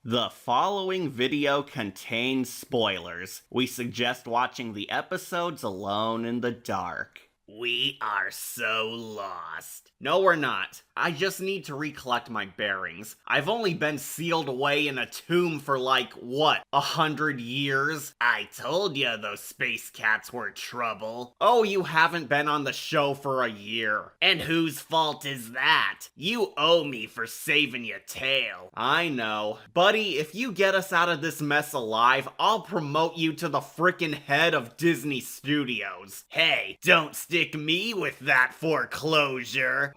The following video contains spoilers. We suggest watching the episodes alone in the dark. We are so lost. No, we're not. I just need to recollect my bearings. I've only been sealed away in a tomb for like, what, 100 years? I told ya those space cats were trouble. Oh, you haven't been on the show for a year. And whose fault is that? You owe me for saving your tail. I know. Buddy, if you get us out of this mess alive, I'll promote you to the frickin' head of Disney Studios. Hey, don't stick me with that foreclosure.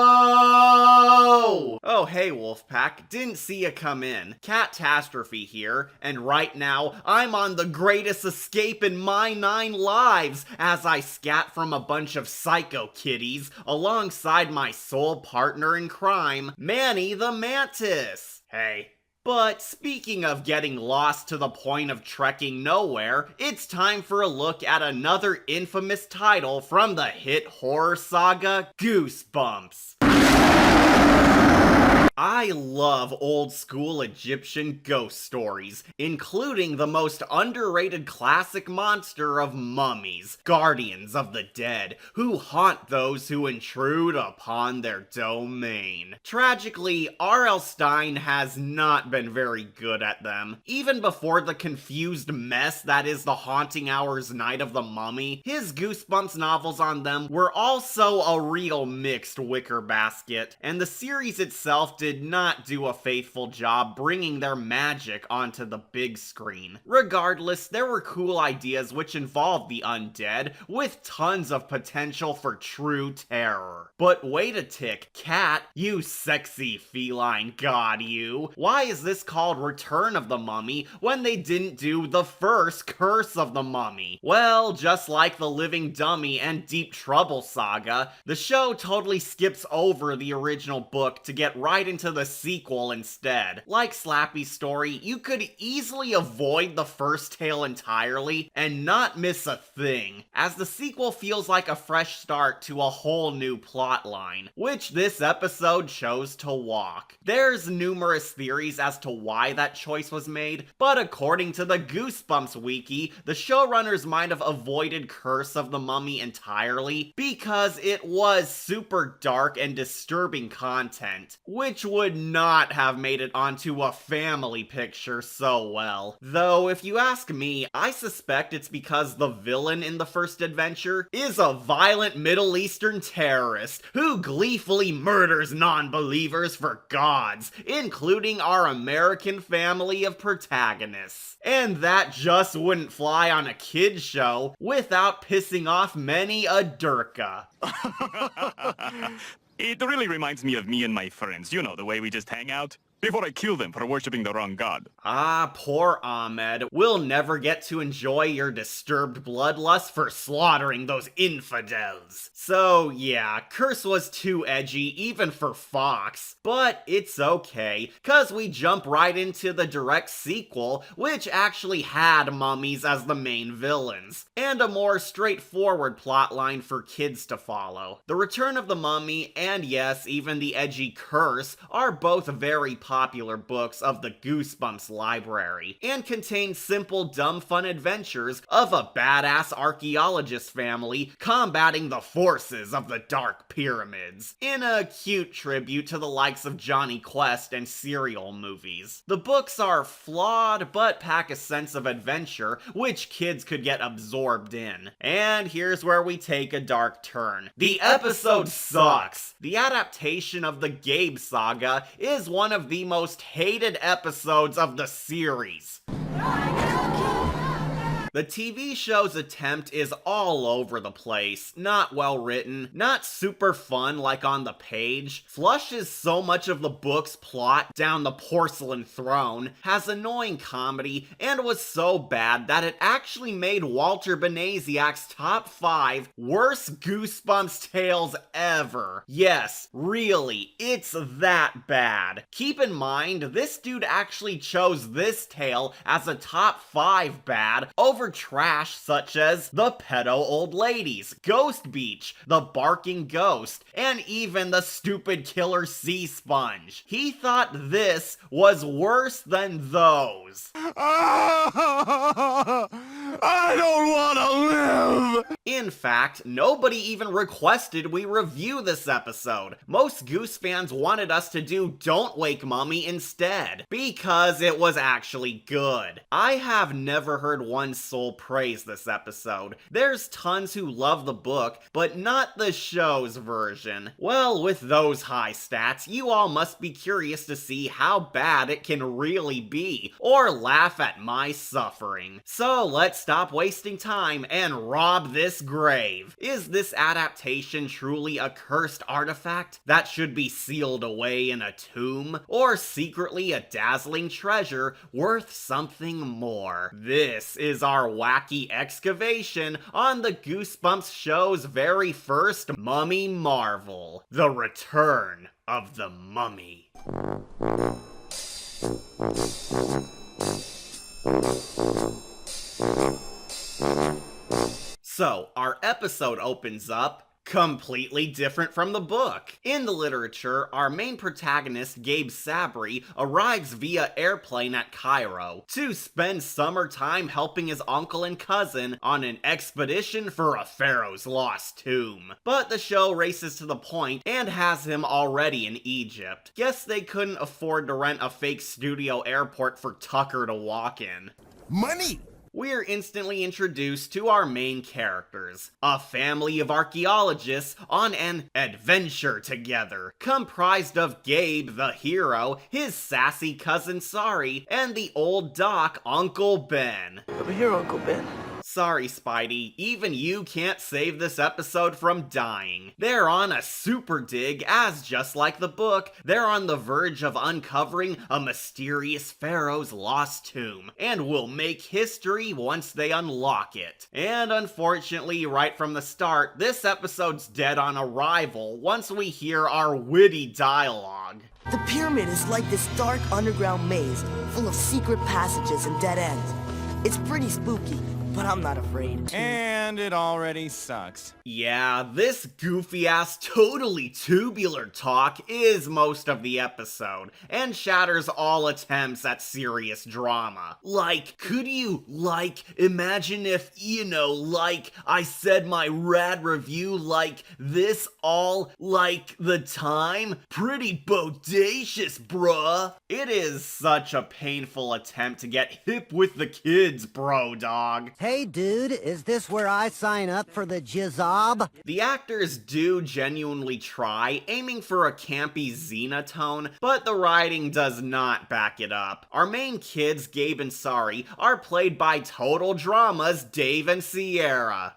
Oh, hey, Wolfpack. Didn't see ya come in. Catastrophe here, and right now, I'm on the greatest escape in my 9 lives as I scat from a bunch of psycho kitties alongside my sole partner in crime, Manny the Mantis. Hey. But speaking of getting lost to the point of trekking nowhere, it's time for a look at another infamous title from the hit horror saga, Goosebumps. I love old school Egyptian ghost stories, including the most underrated classic monster of mummies, guardians of the dead, who haunt those who intrude upon their domain. Tragically, R.L. Stine has not been very good at them. Even before the confused mess that is the Haunting Hours Night of the Mummy, his Goosebumps novels on them were also a real mixed wicker basket, and the series itself did not do a faithful job bringing their magic onto the big screen. Regardless, there were cool ideas which involved the undead, with tons of potential for true terror. But wait a tick, Cat, you sexy feline god you. Why is this called Return of the Mummy when they didn't do the first Curse of the Mummy? Well, just like the Living Dummy and Deep Trouble saga, the show totally skips over the original book to get right into the sequel instead. Like Slappy's story, you could easily avoid the first tale entirely and not miss a thing, as the sequel feels like a fresh start to a whole new plotline, which this episode chose to walk. There's numerous theories as to why that choice was made, but according to the Goosebumps wiki, the showrunners might have avoided Curse of the Mummy entirely because it was super dark and disturbing content, which would not have made it onto a family picture so well. Though, if you ask me, I suspect it's because the villain in the first adventure is a violent Middle Eastern terrorist who gleefully murders non-believers for gods, including our American family of protagonists. And that just wouldn't fly on a kid's show without pissing off many a Durka. It really reminds me of me and my friends. You know, the way we just hang out. Before I kill them for worshipping the wrong god. Ah, poor Ahmed. We'll never get to enjoy your disturbed bloodlust for slaughtering those infidels. So yeah, Curse was too edgy even for Fox. But it's okay, cause we jump right into the direct sequel, which actually had mummies as the main villains, and a more straightforward plotline for kids to follow. The Return of the Mummy, and yes, even the edgy Curse, are both very popular books of the Goosebumps library, and contain simple, dumb fun adventures of a badass archaeologist family combating the forces of the Dark Pyramids, in a cute tribute to the likes of Johnny Quest and serial movies. The books are flawed, but pack a sense of adventure, which kids could get absorbed in. And here's where we take a dark turn. The episode sucks! The adaptation of the Gabe saga is one of the most hated episodes of the series. The TV show's attempt is all over the place, not well written, not super fun like on the page, flushes so much of the book's plot down the porcelain throne, has annoying comedy, and was so bad that it actually made Walter Benaziac's top 5 worst Goosebumps tales ever. Yes, really, it's that bad. Keep in mind, this dude actually chose this tale as a top 5 bad over or trash such as the pedo old ladies, Ghost Beach, the barking ghost, and even the stupid killer sea sponge. He thought this was worse than those. I don't want to live! In fact, nobody even requested we review this episode. Most Goose fans wanted us to do Don't Wake Mummy instead, because it was actually good. I have never heard one soul praise this episode. There's tons who love the book, but not the show's version. Well, with those high stats, you all must be curious to see how bad it can really be, or laugh at my suffering. So let's stop wasting time and rob this grave. Is this adaptation truly a cursed artifact that should be sealed away in a tomb, or secretly a dazzling treasure worth something more? This is our wacky excavation on the Goosebumps show's very first Mummy marvel, the return of the mummy. So, our episode opens up completely different from the book. In the literature, our main protagonist, Gabe Sabry, arrives via airplane at Cairo to spend summertime helping his uncle and cousin on an expedition for a pharaoh's lost tomb. But the show races to the point and has him already in Egypt. Guess they couldn't afford to rent a fake studio airport for Tucker to walk in. Money! We're instantly introduced to our main characters, a family of archaeologists on an adventure together, comprised of Gabe, the hero, his sassy cousin Sari, and the old doc, Uncle Ben. Over here, Uncle Ben. Sorry, Spidey, even you can't save this episode from dying. They're on a super dig, as just like the book, they're on the verge of uncovering a mysterious pharaoh's lost tomb, and will make history once they unlock it. And unfortunately, right from the start, this episode's dead on arrival once we hear our witty dialogue. The pyramid is like this dark underground maze, full of secret passages and dead ends. It's pretty spooky, but I'm not afraid. And it already sucks. Yeah, this goofy-ass, totally tubular talk is most of the episode, and shatters all attempts at serious drama. Like, could you, imagine if, I said my rad review like this all, the time? Pretty bodacious, bruh. It is such a painful attempt to get hip with the kids, bro dog. Hey dude, is this where I sign up for the jizzob? The actors do genuinely try, aiming for a campy Xena tone, but the writing does not back it up. Our main kids, Gabe and Sari, are played by total dramas Dave and Sierra.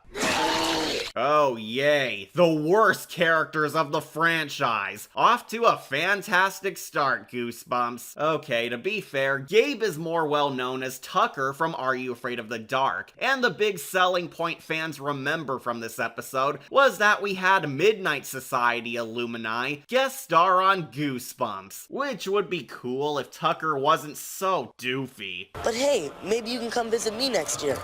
Oh yay, the worst characters of the franchise. Off to a fantastic start, Goosebumps. Okay, to be fair, Gabe is more well known as Tucker from Are You Afraid of the Dark, and the big selling point fans remember from this episode was that we had Midnight Society alumni guest star on Goosebumps, which would be cool if Tucker wasn't so doofy. But hey, maybe you can come visit me next year.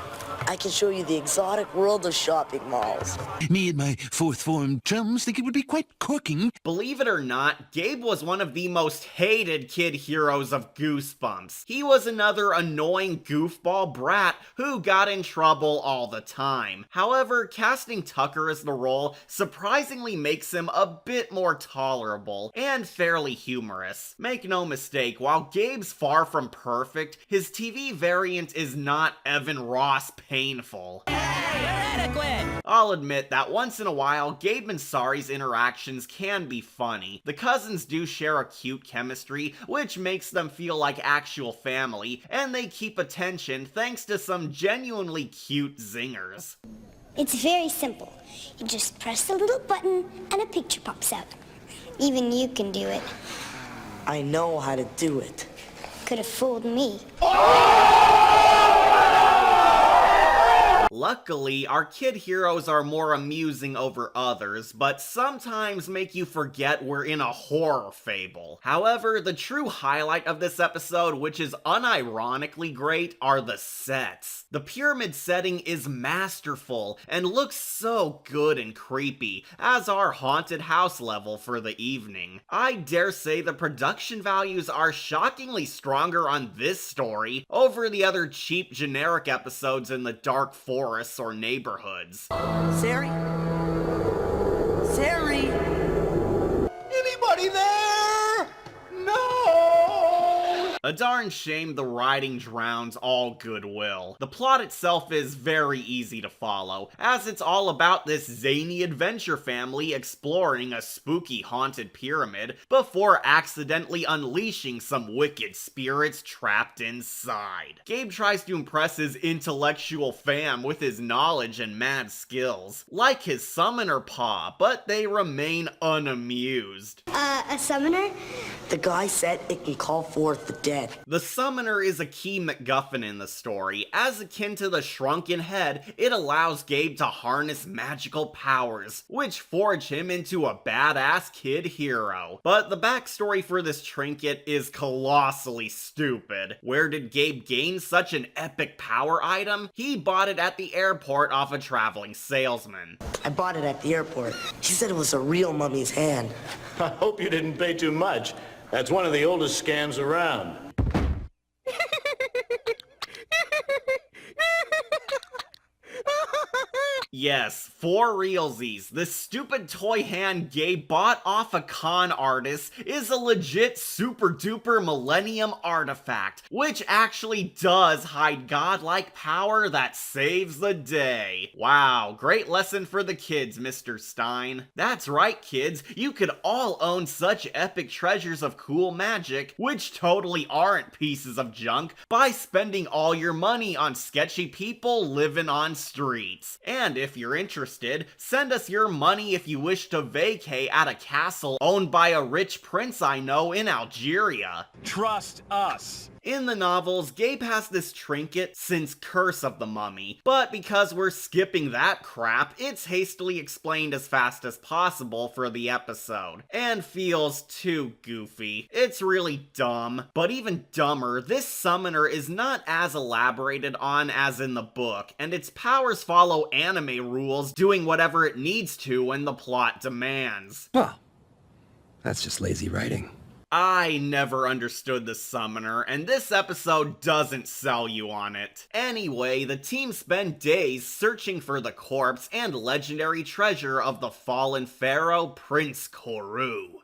I can show you the exotic world of shopping malls. Me and my fourth form chums think it would be quite corking. Believe it or not, Gabe was one of the most hated kid heroes of Goosebumps. He was another annoying goofball brat who got in trouble all the time. However, casting Tucker as the role surprisingly makes him a bit more tolerable and fairly humorous. Make no mistake, while Gabe's far from perfect, his TV variant is not Evan Ross painful. I'll admit that once in a while, Gabe and Sari's interactions can be funny. The cousins do share a cute chemistry, which makes them feel like actual family, and they keep attention thanks to some genuinely cute zingers. It's very simple. You just press the little button and a picture pops out. Even you can do it. I know how to do it. Could have fooled me. Luckily, our kid heroes are more amusing over others, but sometimes make you forget we're in a horror fable. However, the true highlight of this episode, which is unironically great, are the sets. The pyramid setting is masterful and looks so good and creepy, as our haunted house level for the evening. I dare say the production values are shockingly stronger on this story over the other cheap generic episodes in the dark forests or neighborhoods. Sari? Sari? Anybody there? No! A darn shame the writing drowns all goodwill. The plot itself is very easy to follow, as it's all about this zany adventure family exploring a spooky haunted pyramid before accidentally unleashing some wicked spirits trapped inside. Gabe tries to impress his intellectual fam with his knowledge and mad skills, like his summoner paw, but they remain unamused. A summoner? The guy said it can call forth the dead. The summoner is a key MacGuffin in the story. As akin to the shrunken head, it allows Gabe to harness magical powers, which forge him into a badass kid hero. But the backstory for this trinket is colossally stupid. Where did Gabe gain such an epic power item? He bought it at the airport off a traveling salesman. I bought it at the airport. She said it was a real mummy's hand. I hope you didn't pay too much. That's one of the oldest scams around. Yes, for realsies, this stupid toy hand Gabe bought off a con artist is a legit super duper millennium artifact, which actually does hide godlike power that saves the day. Wow, great lesson for the kids, Mr. Stine. That's right, kids, you could all own such epic treasures of cool magic, which totally aren't pieces of junk, by spending all your money on sketchy people living on streets. And if you're interested, send us your money if you wish to vacay at a castle owned by a rich prince I know in Algeria. Trust us. In the novels, Gabe has this trinket since Curse of the Mummy, but because we're skipping that crap, it's hastily explained as fast as possible for the episode, and feels too goofy. It's really dumb, but even dumber, this summoner is not as elaborated on as in the book, and its powers follow anime rules, doing whatever it needs to when the plot demands. Well, that's just lazy writing. I never understood the summoner, and this episode doesn't sell you on it. Anyway, the team spend days searching for the corpse and legendary treasure of the fallen pharaoh, Prince Koru.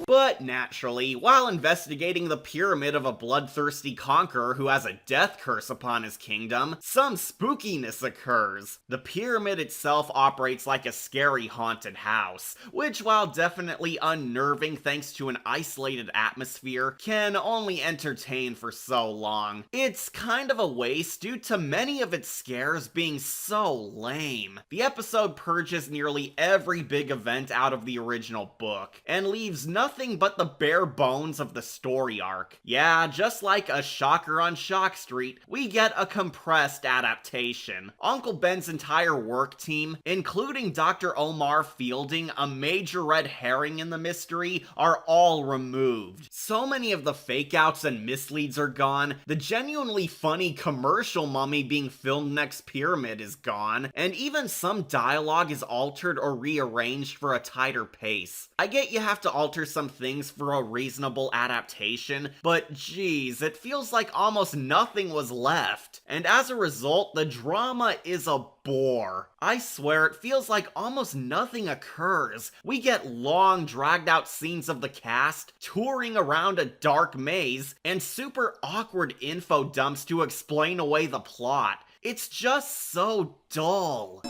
But naturally, while investigating the pyramid of a bloodthirsty conqueror who has a death curse upon his kingdom, some spookiness occurs. The pyramid itself operates like a scary haunted house, which, while definitely unnerving thanks to an isolated atmosphere, can only entertain for so long. It's kind of a waste due to many of its scares being so lame. The episode purges nearly every big event out of the original book, and leaves nothing but the bare bones of the story arc. Yeah, just like a shocker on Shock Street, we get a compressed adaptation. Uncle Ben's entire work team, including Dr. Omar fielding a major red herring in the mystery, are all removed. So many of the fake outs and misleads are gone, the genuinely funny commercial mummy being filmed next pyramid is gone, and even some dialogue is altered or rearranged for a tighter pace. I get you have to alter some things for a reasonable adaptation, but geez, it feels like almost nothing was left. And as a result, the drama is a bore. I swear, it feels like almost nothing occurs. We get long, dragged-out scenes of the cast touring around a dark maze, and super awkward info dumps to explain away the plot. It's just so dull.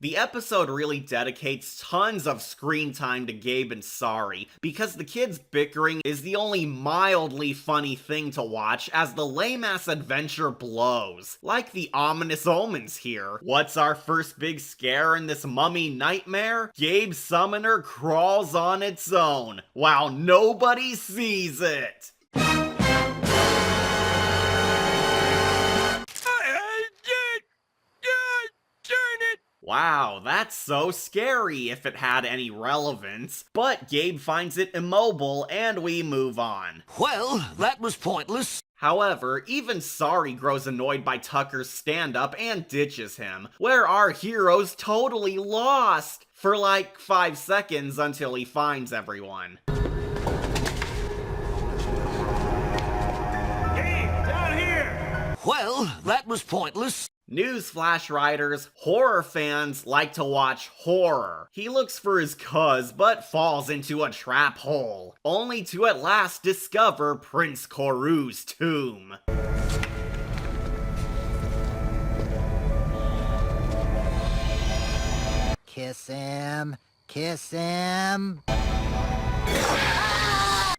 The episode really dedicates tons of screen time to Gabe and Sari, because the kids bickering is the only mildly funny thing to watch as the lame-ass adventure blows. Like the ominous omens here. What's our first big scare in this mummy nightmare? Gabe's summoner crawls on its own, while nobody sees it. Wow, that's so scary if it had any relevance. But Gabe finds it immobile and we move on. Well, that was pointless. However, even Sari grows annoyed by Tucker's stand-up and ditches him, where our hero's totally lost for like 5 seconds until he finds everyone. Hey, down here! Well, that was pointless. Newsflash writers, horror fans like to watch horror. He looks for his cuz but falls into a trap hole, only to at last discover Prince Koru's tomb. Kiss him. Kiss him.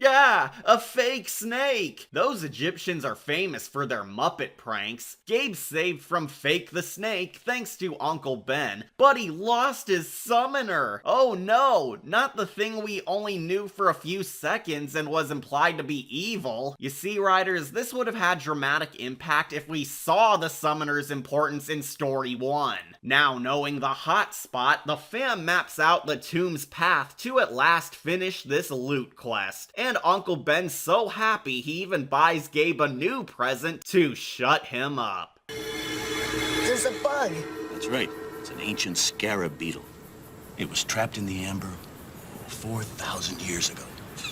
Yeah, a fake snake! Those Egyptians are famous for their Muppet pranks. Gabe saved from Fake the Snake thanks to Uncle Ben, but he lost his summoner! Oh no, not the thing we only knew for a few seconds and was implied to be evil. You see, writers, this would have had dramatic impact if we saw the summoner's importance in Story 1. Now knowing the hot spot, the fam maps out the tomb's path to at last finish this loot quest. And Uncle Ben's so happy he even buys Gabe a new present to shut him up. There's a bug. That's right. It's an ancient scarab beetle. It was trapped in the amber 4,000 years ago.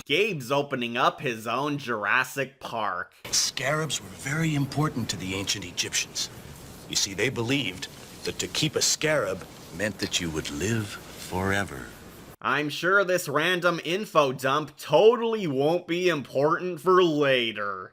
Gabe's opening up his own Jurassic Park. Scarabs were very important to the ancient Egyptians. You see, they believed that to keep a scarab meant that you would live forever. I'm sure this random info dump totally won't be important for later.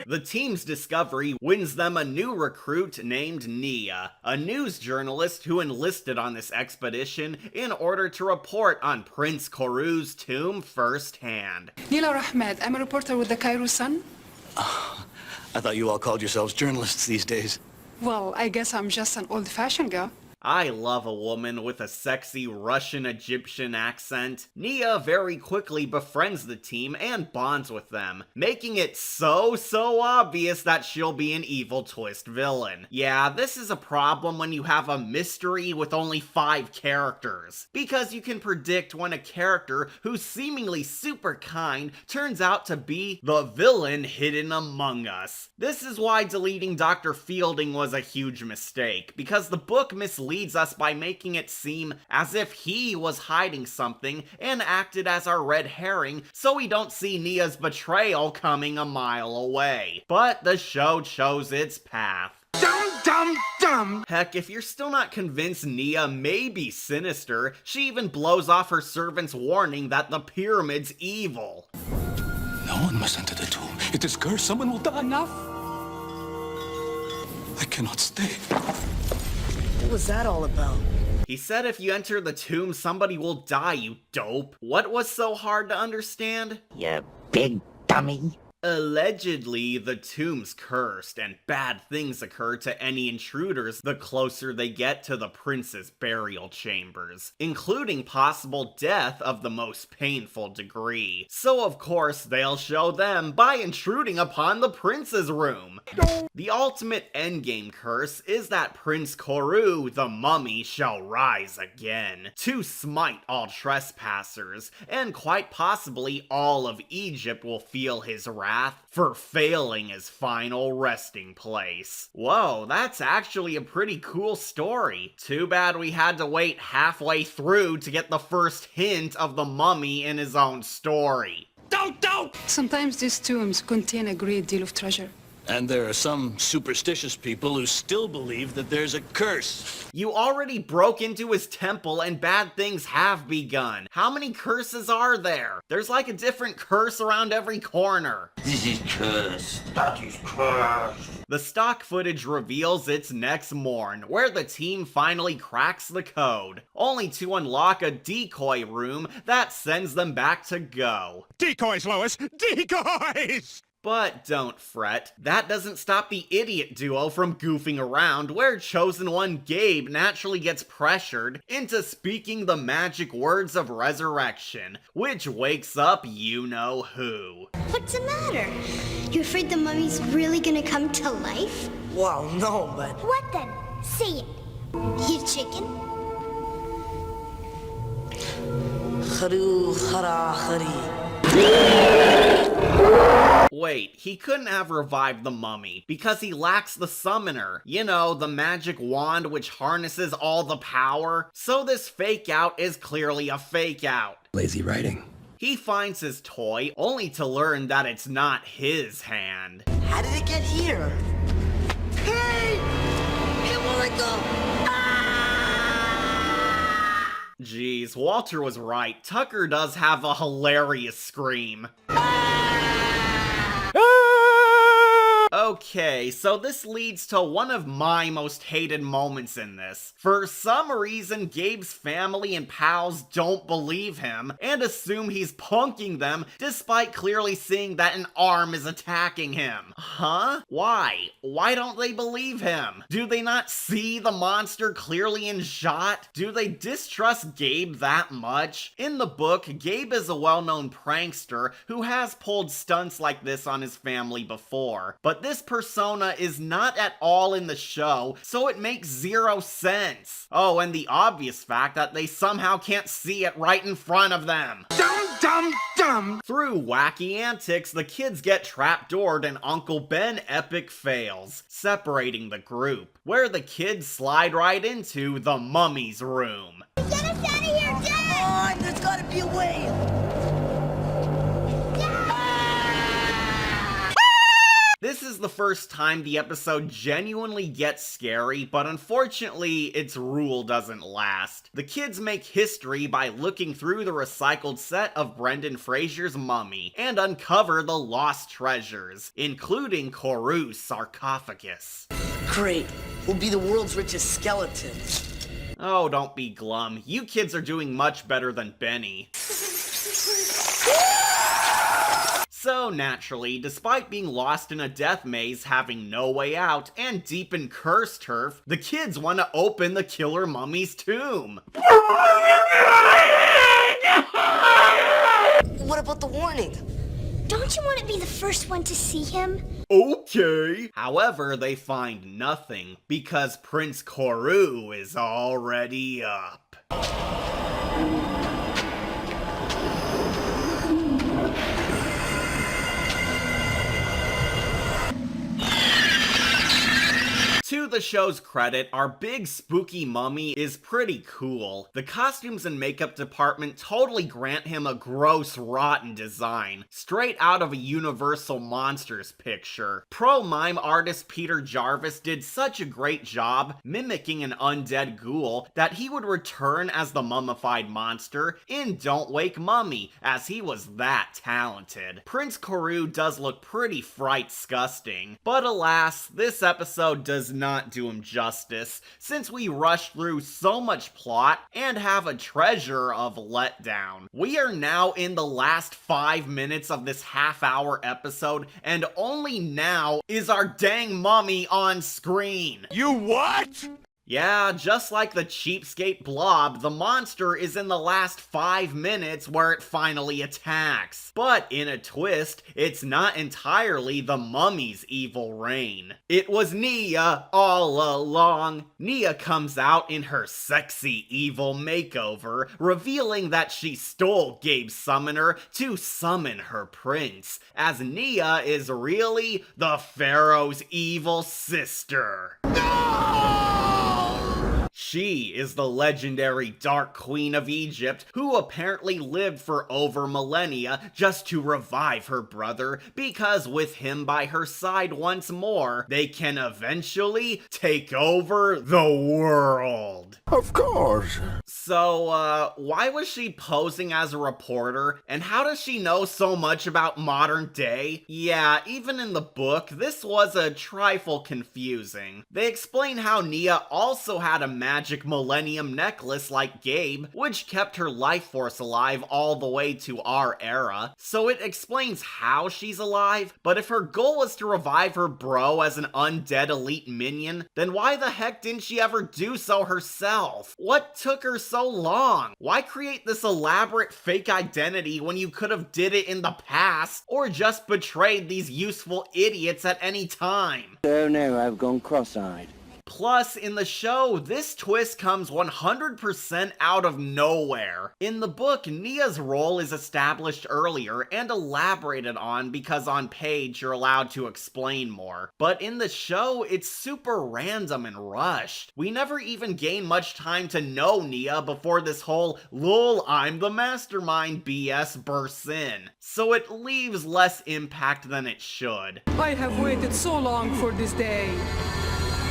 The team's discovery wins them a new recruit named Nia, a news journalist who enlisted on this expedition in order to report on Prince Koru's tomb firsthand. Nila Ahmed, I'm a reporter with the Cairo Sun. I thought you all called yourselves journalists these days. Well, I guess I'm just an old-fashioned girl. I love a woman with a sexy Russian-Egyptian accent. Nia very quickly befriends the team and bonds with them, making it so obvious that she'll be an evil twist villain. Yeah, this is a problem when you have a mystery with only 5 characters, because you can predict when a character who's seemingly super kind turns out to be the villain hidden among us. This is why deleting Dr. Fielding was a huge mistake, because the book misleads us by making it seem as if he was hiding something and acted as our red herring so we don't see Nia's betrayal coming a mile away. But the show chose its path. Dumb! Heck, if you're still not convinced Nia may be sinister, she even blows off her servant's warning that the pyramid's evil. No one must enter the tomb. It is cursed. Someone will die. Enough. I cannot stay. What was that all about? He said if you enter the tomb, somebody will die, you dope. What was so hard to understand? You big dummy. Allegedly, the tomb's cursed, and bad things occur to any intruders the closer they get to the prince's burial chambers, including possible death of the most painful degree. So of course, they'll show them by intruding upon the prince's room. The ultimate endgame curse is that Prince Koru, the mummy, shall rise again, to smite all trespassers, and quite possibly all of Egypt will feel his wrath for failing his final resting place. Whoa, that's actually a pretty cool story. Too bad we had to wait halfway through to get the first hint of the mummy in his own story. Don't! Sometimes these tombs contain a great deal of treasure. And there are some superstitious people who still believe that there's a curse. You already broke into his temple and bad things have begun. How many curses are there? There's like a different curse around every corner. This is cursed. That is cursed. The stock footage reveals it's next morn, where the team finally cracks the code, only to unlock a decoy room that sends them back to go. Decoys, Lois! Decoys! But don't fret, that doesn't stop the idiot duo from goofing around, where Chosen One Gabe naturally gets pressured into speaking the magic words of resurrection, which wakes up you-know-who. What's the matter? You afraid the mummy's really gonna come to life? Well, no, but... What then? Say it. You chicken? Haru hara hari. Wait, he couldn't have revived the mummy, because he lacks the summoner. You know, the magic wand which harnesses all the power. So this fake out is clearly a fake out. Lazy writing. He finds his toy, only to learn that it's not his hand. How did it get here? Hey! Hey, where'd it go? Jeez, Walter was right. Tucker does have a hilarious scream. Okay, so this leads to one of my most hated moments in this. For some reason, Gabe's family and pals don't believe him and assume he's punking them despite clearly seeing that an arm is attacking him. Huh? Why? Why don't they believe him? Do they not see the monster clearly in shot? Do they distrust Gabe that much? In the book, Gabe is a well-known prankster who has pulled stunts like this on his family before, but this persona is not at all in the show, so it makes zero sense. Oh, and the obvious fact that they somehow can't see it right in front of them. Dumb! Through wacky antics, the kids get trapdoored and Uncle Ben epic fails, separating the group, where the kids slide right into the mummy's room. Get us out of here, Dad! Come on, there's gotta be a way! This is the first time the episode genuinely gets scary, but unfortunately, its rule doesn't last. The kids make history by looking through the recycled set of Brendan Fraser's mummy and uncover the lost treasures, including Koru's sarcophagus. Great, we'll be the world's richest skeleton. Oh, don't be glum. You kids are doing much better than Benny. So naturally, despite being lost in a death maze, having no way out, and deep in curse turf, the kids want to open the killer mummy's tomb. What about the warning? Don't you want to be the first one to see him? Okay. However, they find nothing, because Prince Koru is already up. To the show's credit, our big spooky mummy is pretty cool. The costumes and makeup department totally grant him a gross, rotten design, straight out of a Universal Monsters picture. Pro mime artist Peter Jarvis did such a great job mimicking an undead ghoul that he would return as the mummified monster in Don't Wake Mummy, as he was that talented. Prince Koru does look pretty fright-sgusting, but alas, this episode does not do him justice, since we rush through so much plot and have a treasure of letdown. We are now in the last 5 minutes of this half-hour episode, and only now is our dang mummy on screen. You what? Yeah, just like the cheapskate blob, the monster is in the last 5 minutes where it finally attacks. But in a twist, it's not entirely the mummy's evil reign. It was Nia all along. Nia comes out in her sexy evil makeover, revealing that she stole Gabe's summoner to summon her prince, as Nia is really the Pharaoh's evil sister. She She is the legendary Dark Queen of Egypt, who apparently lived for over millennia just to revive her brother, because with him by her side once more, they can eventually take over the world. Of course. So, why was she posing as a reporter, and how does she know so much about modern day? Yeah, even in the book, this was a trifle confusing. They explain how Nia also had a magic millennium necklace like Gabe, which kept her life force alive all the way to our era, so it explains how she's alive, but if her goal was to revive her bro as an undead elite minion, then why the heck didn't she ever do so herself? What took her so long? Why create this elaborate fake identity when you could have did it in the past, or just betrayed these useful idiots at any time? Oh no, I've gone cross-eyed. Plus, in the show, this twist comes 100% out of nowhere. In the book, Nia's role is established earlier and elaborated on because on page you're allowed to explain more. But in the show, it's super random and rushed. We never even gain much time to know Nia before this whole "lol, I'm the mastermind" BS bursts in. So it leaves less impact than it should. I have waited so long for this day,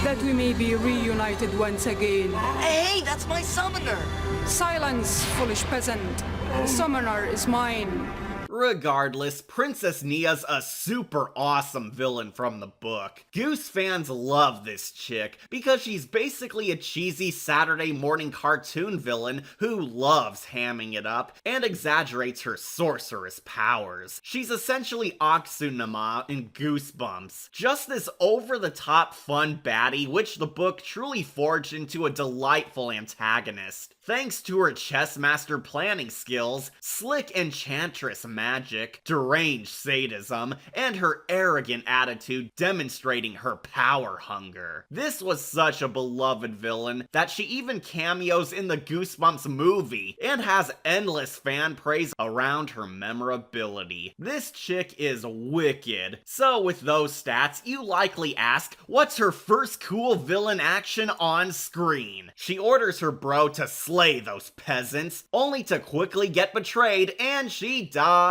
that we may be reunited once again. Hey, that's my summoner! Silence, foolish peasant. The summoner is mine. Regardless, Princess Nia's a super awesome villain from the book. Goose fans love this chick because she's basically a cheesy Saturday morning cartoon villain who loves hamming it up and exaggerates her sorceress powers. She's essentially Oxunama in Goosebumps. Just this over-the-top fun baddie which the book truly forged into a delightful antagonist. Thanks to her chess master planning skills, slick enchantress magic, deranged sadism, and her arrogant attitude demonstrating her power hunger. This was such a beloved villain that she even cameos in the Goosebumps movie and has endless fan praise around her memorability. This chick is wicked. So with those stats, you likely ask, what's her first cool villain action on screen? She orders her bro to slay those peasants, only to quickly get betrayed and she dies.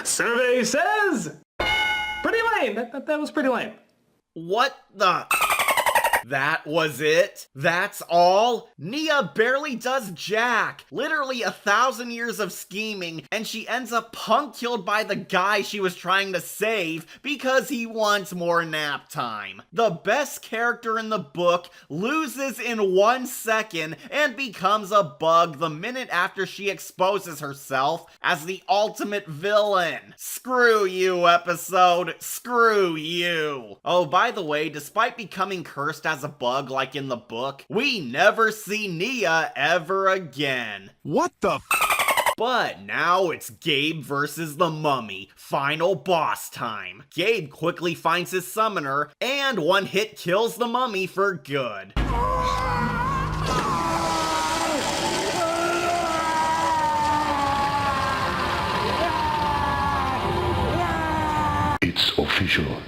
Survey says pretty lame. That was pretty lame. What the? That was it? That's all? Nia barely does jack. Literally 1,000 years of scheming, and she ends up punk killed by the guy she was trying to save because he wants more nap time. The best character in the book loses in 1 second and becomes a bug the minute after she exposes herself as the ultimate villain. Screw you, episode. Screw you. Oh, by the way, despite becoming cursed as a bug like in the book, we never see Nia ever again. What the But now it's Gabe versus the Mummy, final boss time. Gabe quickly finds his summoner, and one hit kills the Mummy for good. It's official.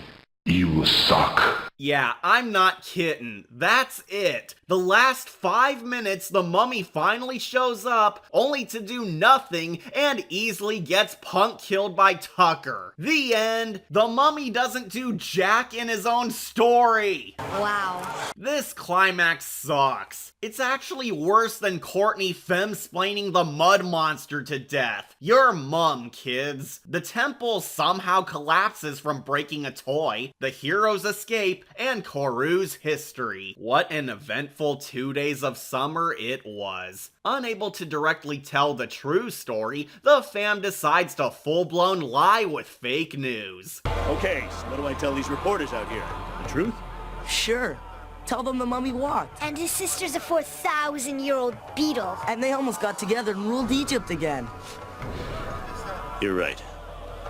You suck. Yeah, I'm not Kitten. That's it. The last 5 minutes, the Mummy finally shows up, only to do nothing, and easily gets punk killed by Tucker. The end. The Mummy doesn't do jack in his own story. Wow. This climax sucks. It's actually worse than Courtney fem-splaining the mud monster to death. Your mum, kids. The temple somehow collapses from breaking a toy. The heroes escape, and Koru's history. What an eventful 2 days of summer it was. Unable to directly tell the true story, the fam decides to full-blown lie with fake news. Okay, so what do I tell these reporters out here? The truth? Sure. Tell them the mummy walked. And his sister's a 4,000-year-old beetle. And they almost got together and ruled Egypt again. You're right.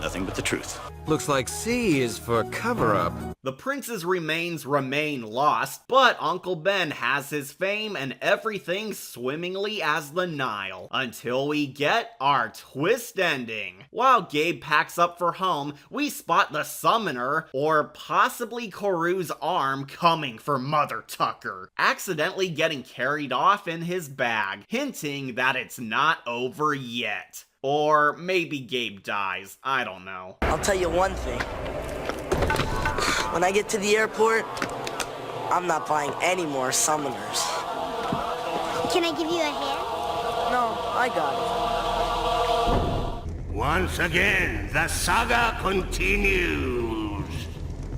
Nothing but the truth. Looks like C is for cover-up. The prince's remains remain lost, but Uncle Ben has his fame and everything swimmingly as the Nile, until we get our twist ending. While Gabe packs up for home, we spot the summoner, or possibly Koru's arm, coming for Mother Tucker, accidentally getting carried off in his bag, hinting that it's not over yet. Or maybe Gabe dies, I don't know. I'll tell you one thing. When I get to the airport, I'm not buying any more summoners. Can I give you a hand? No, I got it. Once again, the saga continues.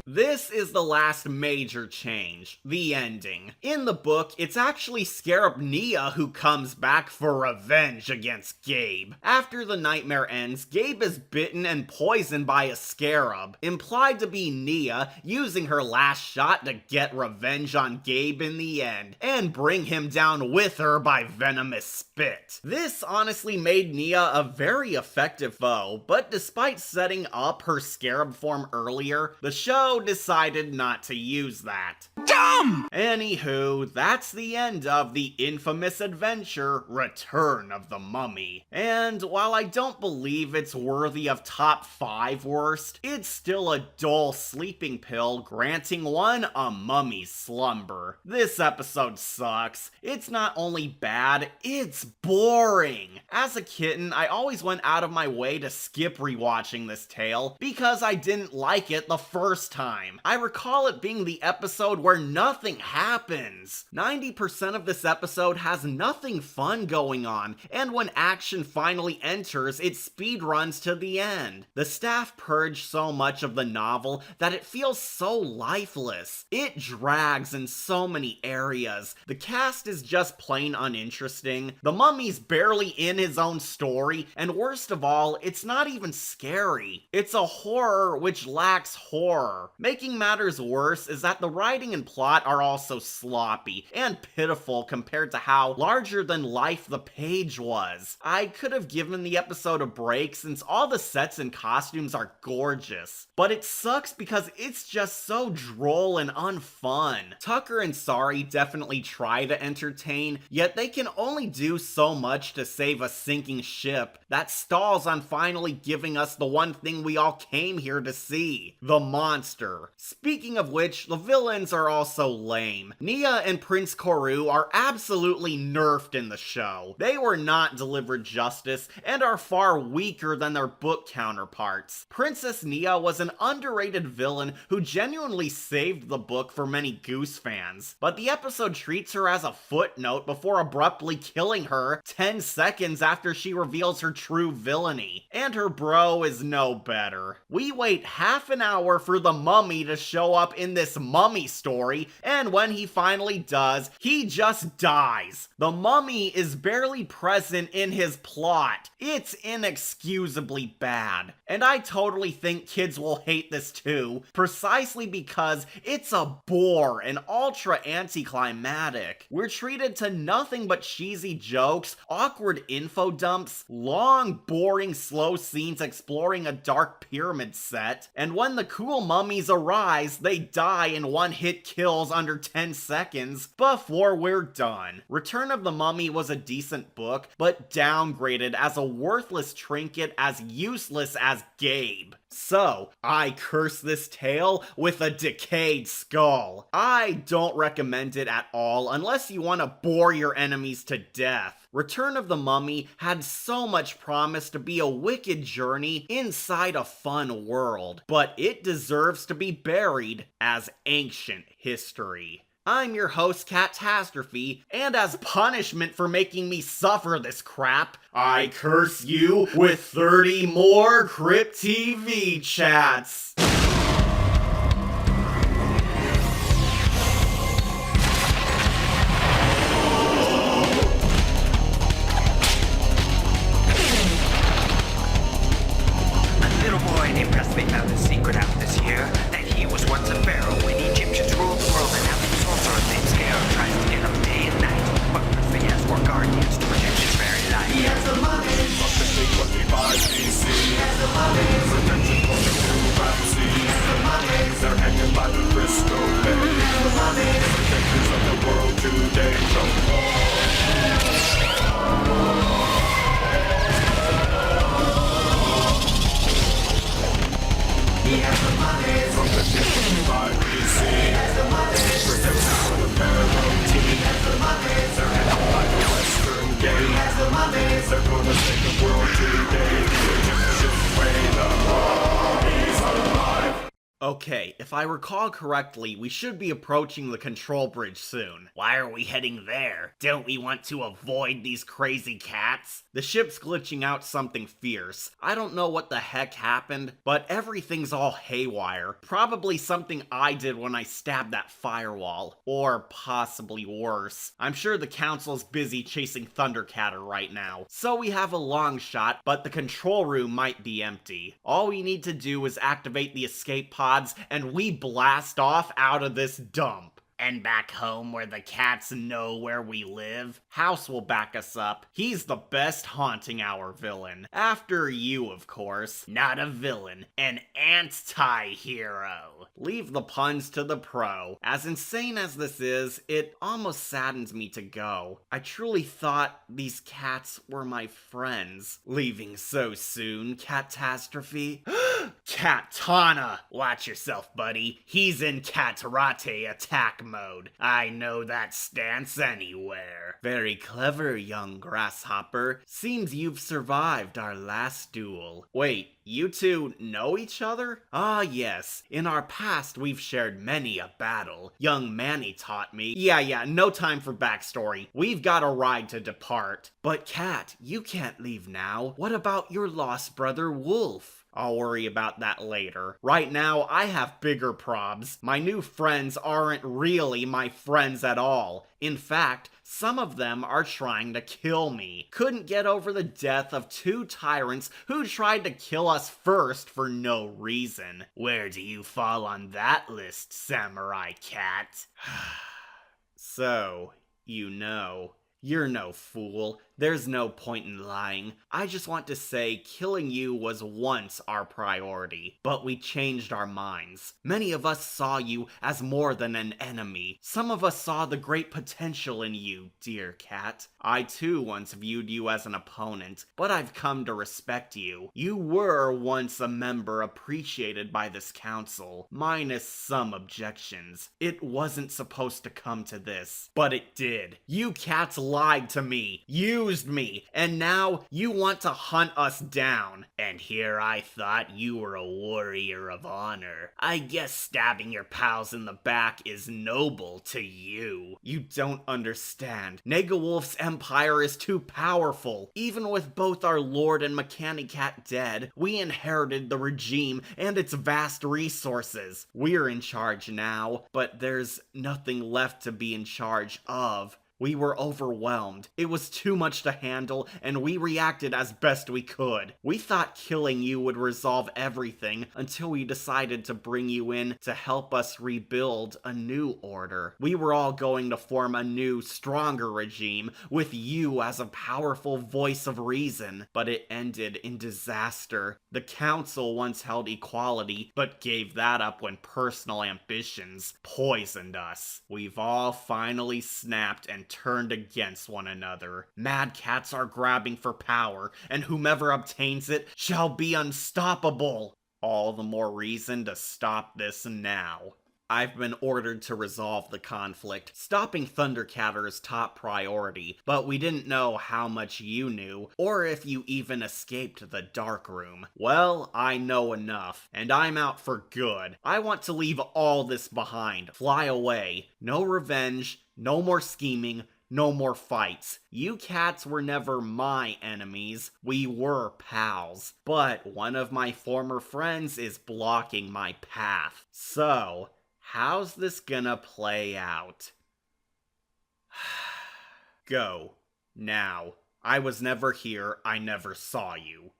This is the last major change, the ending. In the book, it's actually Scarab Nia who comes back for revenge against Gabe. After the nightmare ends, Gabe is bitten and poisoned by a scarab, implied to be Nia, using her last shot to get revenge on Gabe in the end, and bring him down with her by venomous spit. This honestly made Nia a very effective foe, but despite setting up her scarab form earlier, the show decided not to use that. Dumb! Anywho, that's the end of the infamous adventure, Return of the Mummy. And while I don't believe it's worthy of top 5 worst, it's still a dull sleeping pill granting one a mummy's slumber. This episode sucks. It's not only bad, it's boring. As a kitten, I always went out of my way to skip rewatching this tale because I didn't like it the first time. I recall it being the episode where nothing happens. 90% of this episode has nothing fun going on, and when action finally enters, it speedruns to the end. The staff purge so much of the novel that it feels so lifeless. It drags in so many areas. The cast is just plain uninteresting. The mummy's barely in his own story, and worst of all, it's not even scary. It's a horror which lacks horror. Making matters worse is that the writing and plot are also sloppy and pitiful compared to how larger than life the page was. I could have given the episode a break since all the sets and costumes are gorgeous, but it sucks because it's just so droll and unfun. Tucker and Sari definitely try to entertain, yet they can only do so much to save a sinking ship that stalls on finally giving us the one thing we all came here to see, the monster. Speaking of which, the villains are also lame. Nia and Prince Koru are absolutely nerfed in the show. They were not delivered justice and are far weaker than their book counterparts. Princess Nia was an underrated villain who genuinely saved the book for many Goose fans, but the episode treats her as a footnote before abruptly killing her 10 seconds after she reveals her true villainy. And her bro is no better. We wait half an hour for the mummy to show up in this mummy story, and when he finally does, he just dies. The mummy is barely present in his plot. It's inexcusably bad. And I totally think kids will hate this too, precisely because it's a bore and ultra anticlimactic. We're treated to nothing but cheesy jokes, awkward info dumps, long, boring, slow scenes exploring a dark pyramid set, and when the cool mummies arise, they die in one-hit kills under 10 seconds before we're done. Return of the Mummy was a decent book, but downgraded as a worthless trinket as useless as Gabe. So, I curse this tale with a decayed skull. I don't recommend it at all unless you want to bore your enemies to death. Return of the Mummy had so much promise to be a wicked journey inside a fun world, but it deserves to be buried as ancient history. I'm your host, Catastrophe, and as punishment for making me suffer this crap, I curse you with 30 more Crypt TV chats. A little boy named Presley found a secret out this year, that he was once a pharaoh when Egyptians ruled the world, and now these all sorts of things tries to get him day and night. But Presley has more guardians to protect his very life. He has the money. Officially 25 BC. He has the money. Protection from the Okay, if I recall correctly, we should be approaching the control bridge soon. Why are we heading there? Don't we want to avoid these crazy cats? The ship's glitching out something fierce. I don't know what the heck happened, but everything's all haywire. Probably something I did when I stabbed that firewall. Or possibly worse. I'm sure the council's busy chasing Thundercatter right now. So we have a long shot, but the control room might be empty. All we need to do is activate the escape pods, and we blast off out of this dump. And back home where the cats know where we live? House will back us up. He's the best haunting hour villain. After you, of course. Not a villain, an anti-hero. Leave the puns to the pro. As insane as this is, it almost saddens me to go. I truly thought these cats were my friends. Leaving so soon, catastrophe? Katana! Watch yourself, buddy. He's in Katarate attack mode. I know that stance anywhere. Very clever, young grasshopper. Seems you've survived our last duel. Wait, you two know each other? Ah, yes. In our past, we've shared many a battle. Young Manny taught me. Yeah, no time for backstory. We've got a ride to depart. But Cat, you can't leave now. What about your lost brother, Wolf? I'll worry about that later. Right now, I have bigger probs. My new friends aren't really my friends at all. In fact, some of them are trying to kill me. Couldn't get over the death of two tyrants who tried to kill us first for no reason. Where do you fall on that list, Samurai Cat? So, you know. You're no fool. There's no point in lying. I just want to say killing you was once our priority, but we changed our minds. Many of us saw you as more than an enemy. Some of us saw the great potential in you, dear cat. I too once viewed you as an opponent, but I've come to respect you. You were once a member appreciated by this council, minus some objections. It wasn't supposed to come to this, but it did. You cats lied to me. Used me, and now you want to hunt us down. And here I thought you were a warrior of honor. I guess stabbing your pals in the back is noble to you. You don't understand. Negawolf's empire is too powerful. Even with both our lord and Mechanicat dead, we inherited the regime and its vast resources. We're in charge now, but there's nothing left to be in charge of. We were overwhelmed. It was too much to handle, and we reacted as best we could. We thought killing you would resolve everything until we decided to bring you in to help us rebuild a new order. We were all going to form a new, stronger regime with you as a powerful voice of reason, but it ended in disaster. The council once held equality, but gave that up when personal ambitions poisoned us. We've all finally snapped and turned against one another. Mad cats are grabbing for power, and whomever obtains it shall be unstoppable. All the more reason to stop this now. I've been ordered to resolve the conflict. Stopping Thundercatter is top priority, but we didn't know how much you knew, or if you even escaped the dark room. Well, I know enough, and I'm out for good. I want to leave all this behind. Fly away. No revenge. No more scheming, no more fights. You cats were never my enemies. We were pals. But one of my former friends is blocking my path. So, how's this gonna play out? Go. Now. I was never here, I never saw you.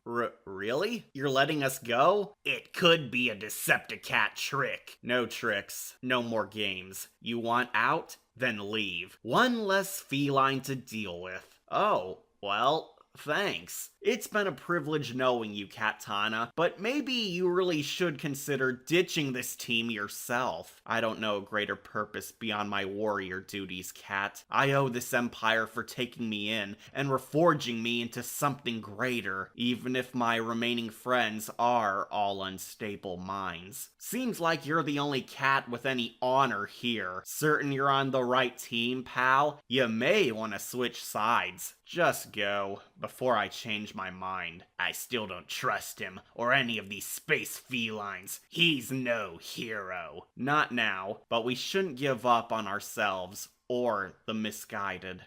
Really? You're letting us go? It could be a Decepticat trick. No tricks. No more games. You want out? Then leave. One less feline to deal with. Oh, well, thanks. It's been a privilege knowing you, Katana, but maybe you really should consider ditching this team yourself. I don't know a greater purpose beyond my warrior duties, Cat. I owe this empire for taking me in and reforging me into something greater, even if my remaining friends are all unstable minds. Seems like you're the only cat with any honor here. Certain you're on the right team, pal? You may want to switch sides. Just go, before I change my mind. I still don't trust him or any of these space felines. He's no hero. Not now, but we shouldn't give up on ourselves or the misguided.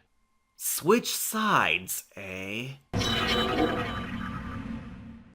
Switch sides, eh?